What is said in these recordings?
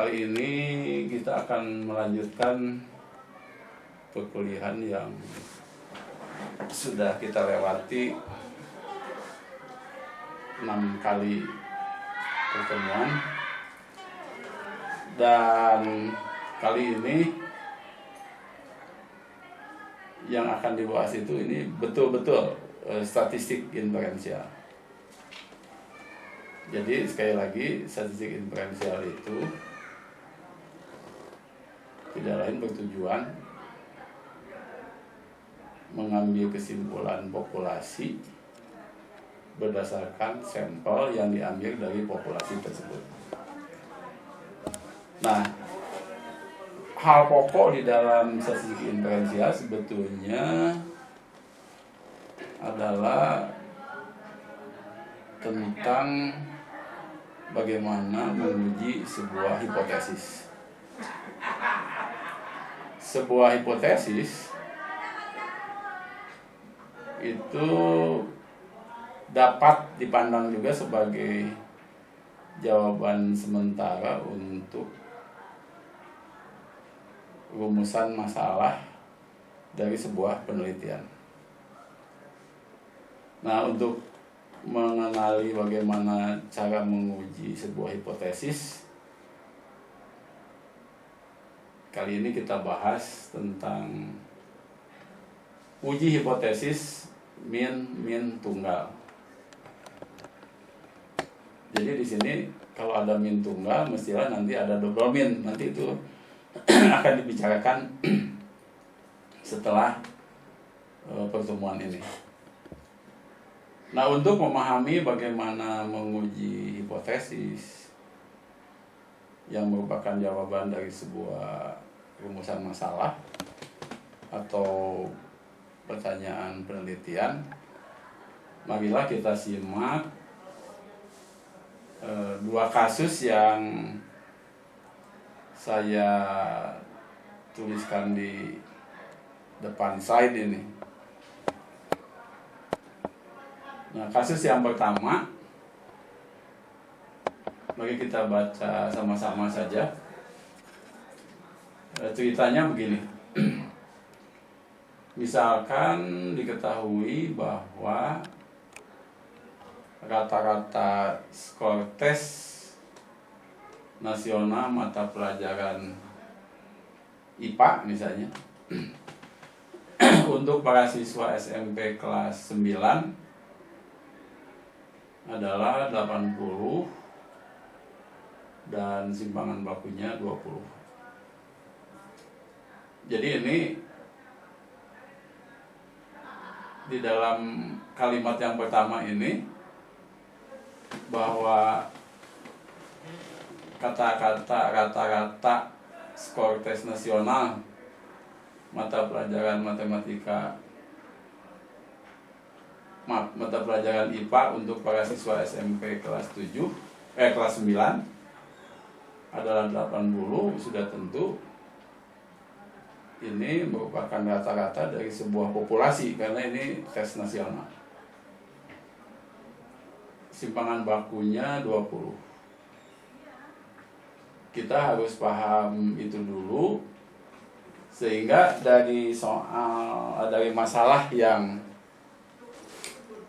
kali ini kita akan melanjutkan perkuliahan yang sudah kita lewati 6 kali pertemuan, dan kali ini yang akan dibahas itu ini betul-betul statistik inferensial. Jadi sekali lagi, statistik inferensial itu tidak lain bertujuan mengambil kesimpulan populasi berdasarkan sampel yang diambil dari populasi tersebut. Nah, hal pokok di dalam statistik inferensial sebetulnya adalah tentang bagaimana menguji sebuah hipotesis. Sebuah hipotesis itu dapat dipandang juga sebagai jawaban sementara untuk rumusan masalah dari sebuah penelitian. Nah, untuk mengenali bagaimana cara menguji sebuah hipotesis, kali ini kita bahas tentang uji hipotesis min tunggal. Jadi di sini kalau ada min tunggal, mestilah nanti ada double min. Nanti itu akan dibicarakan setelah pertemuan ini. Nah, untuk memahami bagaimana menguji hipotesis yang merupakan jawaban dari sebuah rumusan masalah atau pertanyaan penelitian, marilah kita simak 2 kasus yang saya tuliskan di depan slide ini. Nah, kasus yang pertama, mari kita baca sama-sama saja. Ceritanya begini. Misalkan diketahui bahwa rata-rata skor tes nasional mata pelajaran IPA misalnya untuk para siswa SMP kelas 9 adalah 80 dan simpangan bakunya 20. Jadi ini di dalam kalimat yang pertama ini bahwa kata-kata rata-rata skor tes nasional mata pelajaran mata pelajaran IPA untuk para siswa SMP kelas 9 adalah 80, sudah tentu ini merupakan rata-rata dari sebuah populasi karena ini tes nasional. Simpangan bakunya 20. Kita harus paham itu dulu sehingga dari masalah yang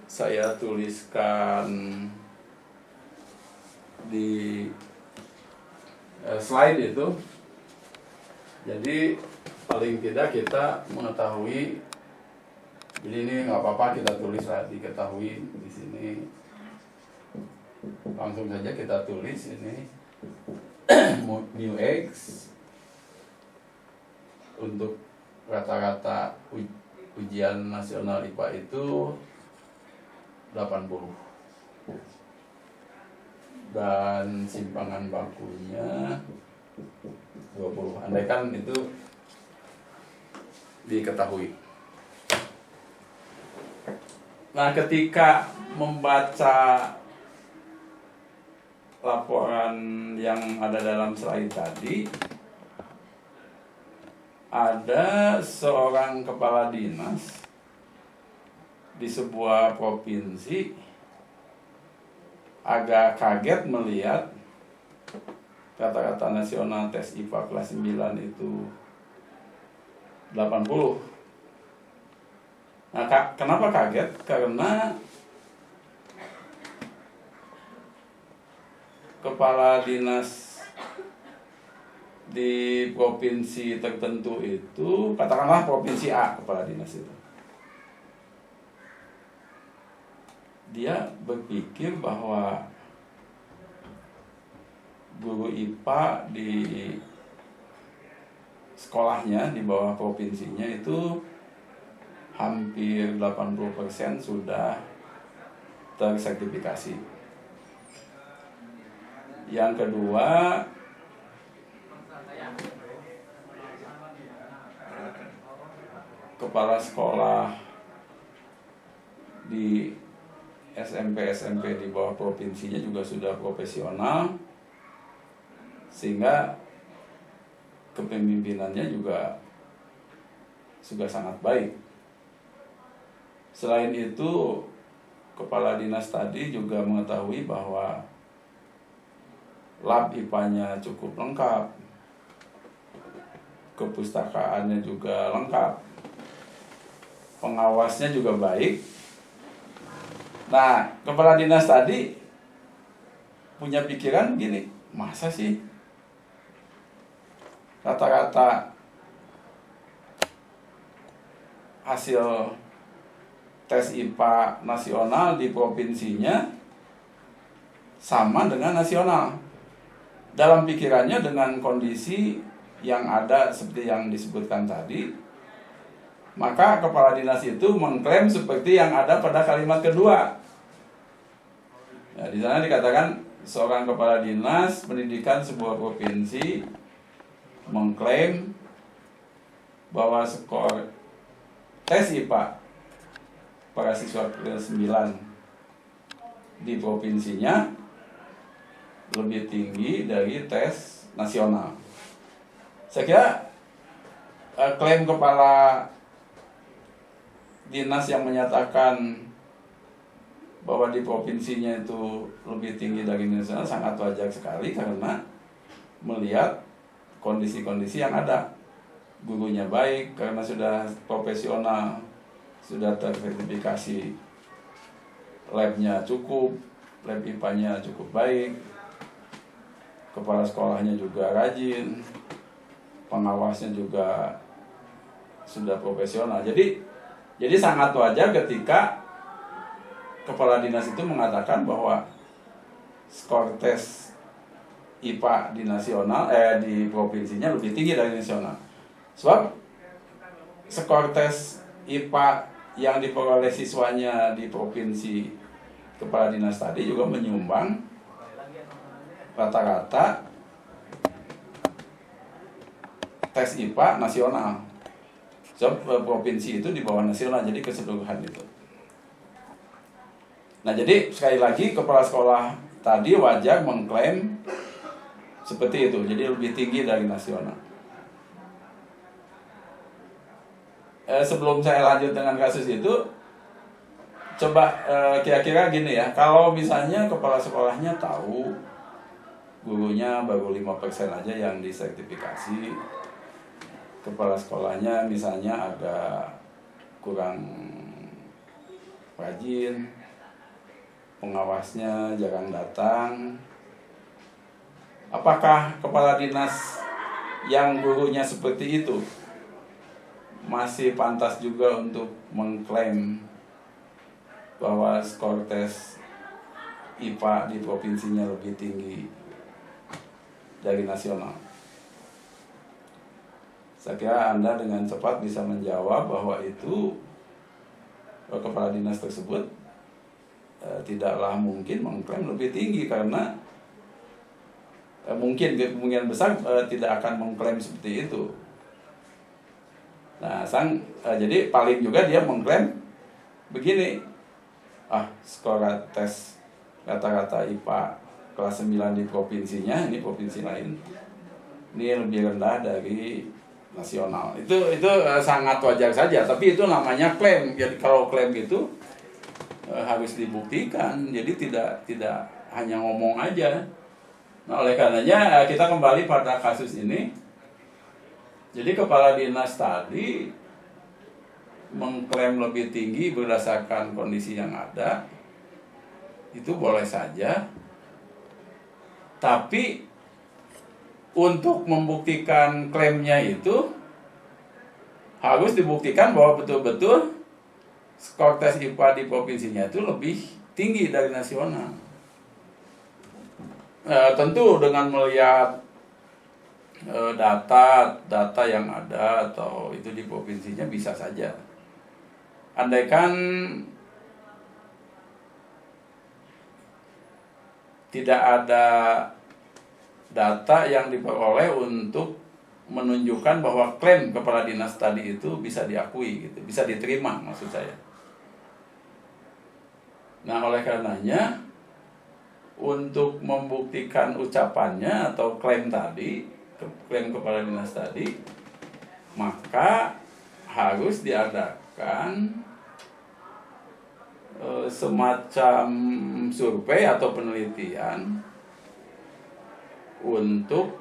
saya tuliskan di slide itu, jadi paling tidak kita mengetahui. Jadi ini nggak apa-apa kita tulis lah, diketahui di sini. Langsung saja kita tulis ini mu X untuk rata-rata ujian nasional IPA itu 80 dan simpangan bakunya 20. Andaikan itu diketahui. Nah, ketika membaca laporan yang ada dalam slide tadi, ada seorang kepala dinas di sebuah provinsi agak kaget melihat rata-rata nasional tes IPA kelas 9 itu 80. Nah, kenapa kaget? Karena kepala dinas di provinsi tertentu itu, katakanlah provinsi A, kepala dinas itu, dia berpikir bahwa guru IPA di sekolahnya di bawah provinsinya itu hampir 80% sudah tersertifikasi. Yang kedua, kepala sekolah di SMP di bawah provinsinya juga sudah profesional, sehingga kepemimpinannya juga sudah sangat baik. Selain itu, kepala dinas tadi juga mengetahui bahwa lab IPA-nya cukup lengkap, kepustakaannya juga lengkap, pengawasnya juga baik. Nah, kepala dinas tadi punya pikiran gini, masa sih rata-rata hasil tes IPA nasional di provinsinya sama dengan nasional? Dalam pikirannya, dengan kondisi yang ada seperti yang disebutkan tadi, maka kepala dinas itu mengklaim seperti yang ada pada kalimat kedua. Di sana dikatakan seorang kepala dinas pendidikan sebuah provinsi mengklaim bahwa skor tes IPA para siswa kelas 9 di provinsinya lebih tinggi dari tes nasional. Saya kira klaim kepala dinas yang menyatakan bahwa di provinsinya itu lebih tinggi dari nasional sangat wajar sekali, karena melihat kondisi-kondisi yang ada. Gurunya baik karena sudah profesional, sudah tersertifikasi, labnya cukup, lab IPA-nya cukup baik, kepala sekolahnya juga rajin, pengawasnya juga sudah profesional. Jadi sangat wajar ketika kepala dinas itu mengatakan bahwa skor tes IPA di nasional di provinsinya lebih tinggi dari nasional. Sebab skor tes IPA yang diperoleh siswanya di provinsi kepala dinas tadi juga menyumbang rata-rata tes IPA nasional. Sebab provinsi itu di bawah nasional, jadi keseluruhan itu. Nah, jadi sekali lagi kepala sekolah tadi wajar mengklaim seperti itu, jadi lebih tinggi dari nasional. Sebelum saya lanjut dengan kasus itu, coba kira-kira gini ya, kalau misalnya kepala sekolahnya tahu gurunya baru 5% aja yang disertifikasi, kepala sekolahnya misalnya agak kurang rajin, pengawasnya jarang datang, apakah kepala dinas yang gurunya seperti itu masih pantas juga untuk mengklaim bahwa skor tes IPA di provinsinya lebih tinggi dari nasional? Saya kira Anda dengan cepat bisa menjawab bahwa itu kepala dinas tersebut tidaklah mungkin mengklaim lebih tinggi, karena kemungkinan besar tidak akan mengklaim seperti itu. Nah, jadi paling juga dia mengklaim begini, skor tes rata-rata IPA kelas 9 di provinsinya, ini provinsi lain, ini lebih rendah dari nasional. Itu sangat wajar saja, tapi itu namanya klaim. Jadi kalau klaim itu harus dibuktikan. Jadi tidak hanya ngomong aja. Nah, oleh karenanya kita kembali pada kasus ini. Jadi kepala dinas tadi mengklaim lebih tinggi berdasarkan kondisi yang ada, itu boleh saja. Tapi untuk membuktikan klaimnya itu harus dibuktikan bahwa betul-betul skor tes IPA di provinsinya itu lebih tinggi dari nasional. Tentu dengan melihat data yang ada atau itu di provinsinya bisa saja. Andaikan tidak ada data yang diperoleh untuk menunjukkan bahwa klaim kepala dinas tadi itu bisa diakui gitu, bisa diterima maksud saya. Nah, oleh karenanya untuk membuktikan ucapannya atau klaim tadi, klaim kepala dinas tadi, maka harus diadakan semacam survei atau penelitian untuk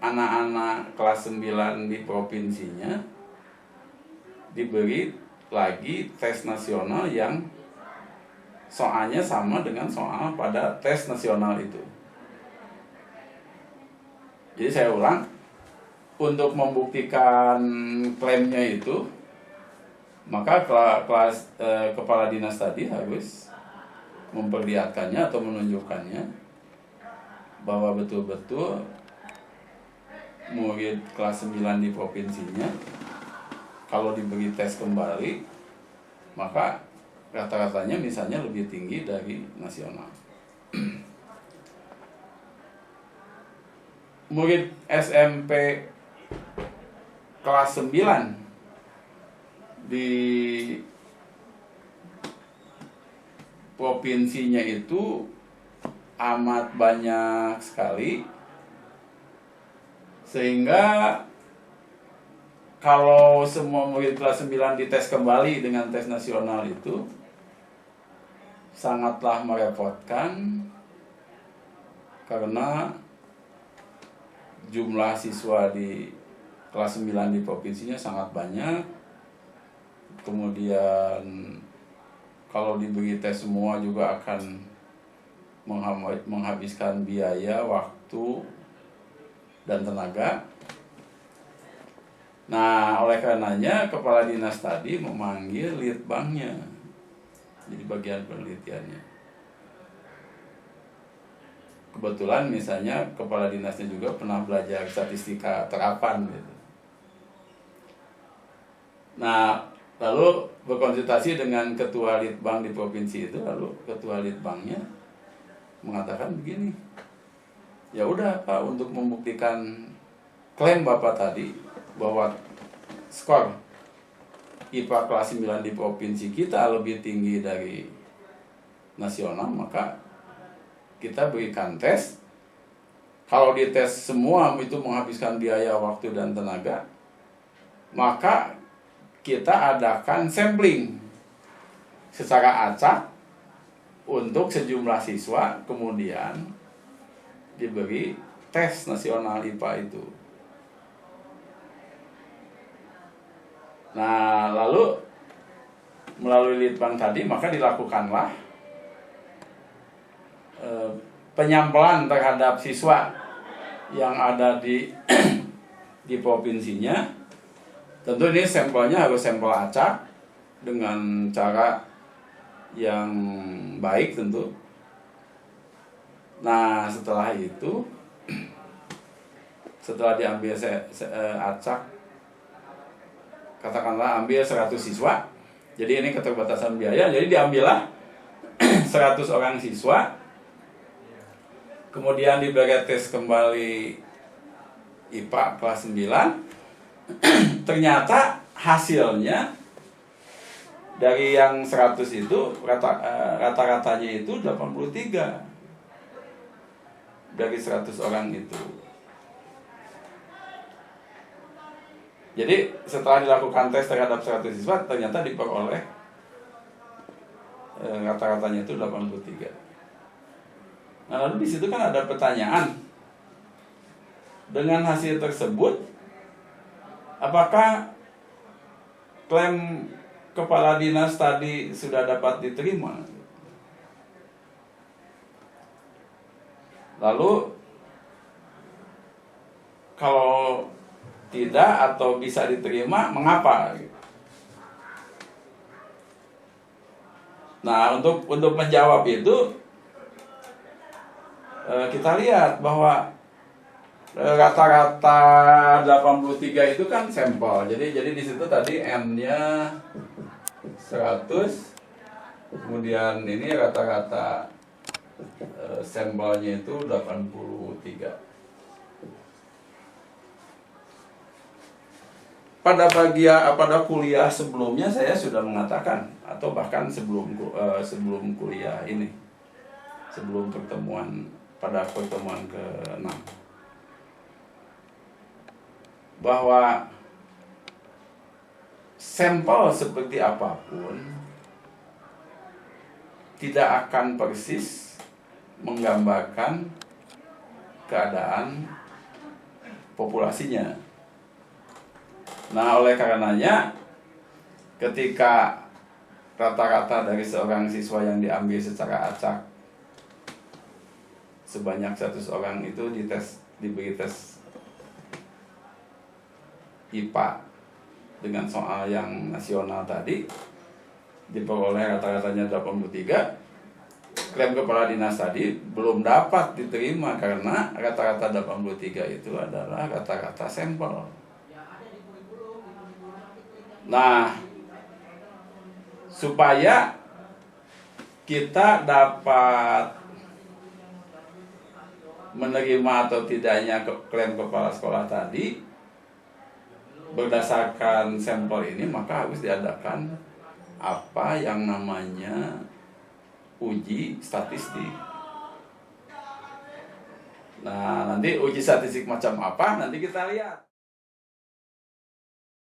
anak-anak kelas 9 di provinsinya, diberi lagi tes nasional yang soalnya sama dengan soal pada tes nasional itu. Jadi saya ulang, untuk membuktikan klaimnya itu, maka kepala dinas tadi harus memperlihatkannya atau menunjukkannya bahwa betul-betul murid kelas 9 di provinsinya kalau diberi tes kembali, maka rata-ratanya misalnya lebih tinggi dari nasional. Murid SMP kelas 9 di provinsinya itu amat banyak sekali, sehingga kalau semua murid kelas 9 dites kembali dengan tes nasional itu sangatlah merepotkan, karena jumlah siswa di kelas 9 di provinsinya sangat banyak. Kemudian kalau diberi tes semua juga akan menghabiskan biaya, waktu, dan tenaga. Nah, oleh karenanya kepala dinas tadi memanggil litbangnya, jadi bagian penelitiannya. Kebetulan misalnya kepala dinasnya juga pernah belajar statistika terapan gitu. Nah, lalu berkonsultasi dengan ketua litbang di provinsi itu, lalu ketua litbangnya mengatakan begini, ya udah Pak, untuk membuktikan klaim Bapak tadi bahwa skor IPA kelas 9 di provinsi kita lebih tinggi dari nasional, maka kita berikan tes. Kalau dites semua itu menghabiskan biaya, waktu, dan tenaga, maka kita adakan sampling secara acak untuk sejumlah siswa, kemudian diberi tes nasional IPA itu. Nah, lalu melalui litbang tadi maka dilakukanlah penyampelan terhadap siswa yang ada di di provinsinya. Tentu ini sampelnya harus sampel acak dengan cara yang baik tentu. Nah, setelah itu, setelah diambil acak, katakanlah ambil 100 siswa, jadi ini keterbatasan biaya, jadi diambillah 100 orang siswa, kemudian diberi tes kembali IPA kelas 9. Ternyata hasilnya dari yang 100 itu rata-ratanya itu 83 dari 100 orang itu. Jadi setelah dilakukan tes terhadap 100 siswa, ternyata diperoleh rata-ratanya itu 83. Nah, lalu di situ kan ada pertanyaan. Dengan hasil tersebut, apakah klaim kepala dinas tadi sudah dapat diterima? Lalu kalau tidak atau bisa diterima, mengapa? Nah, untuk menjawab itu, kita lihat bahwa rata-rata 83 itu kan sampel. Jadi di situ tadi N-nya 100, kemudian ini rata-rata sampelnya itu 83. Pada kuliah sebelumnya saya sudah mengatakan, atau bahkan sebelum kuliah ini, sebelum pada pertemuan ke-6, bahwa sampel seperti apapun tidak akan persis menggambarkan keadaan populasinya. Nah, oleh karenanya ketika rata-rata dari seorang siswa yang diambil secara acak sebanyak 100 orang itu diberi tes IPA dengan soal yang nasional tadi, diperoleh rata-ratanya 83, klaim kepala dinas tadi belum dapat diterima karena rata-rata 83 itu adalah rata-rata sampel. Nah, supaya kita dapat menerima atau tidaknya klaim kepala sekolah tadi berdasarkan sampel ini, maka harus diadakan apa yang namanya uji statistik. Nah, nanti uji statistik macam apa nanti kita lihat.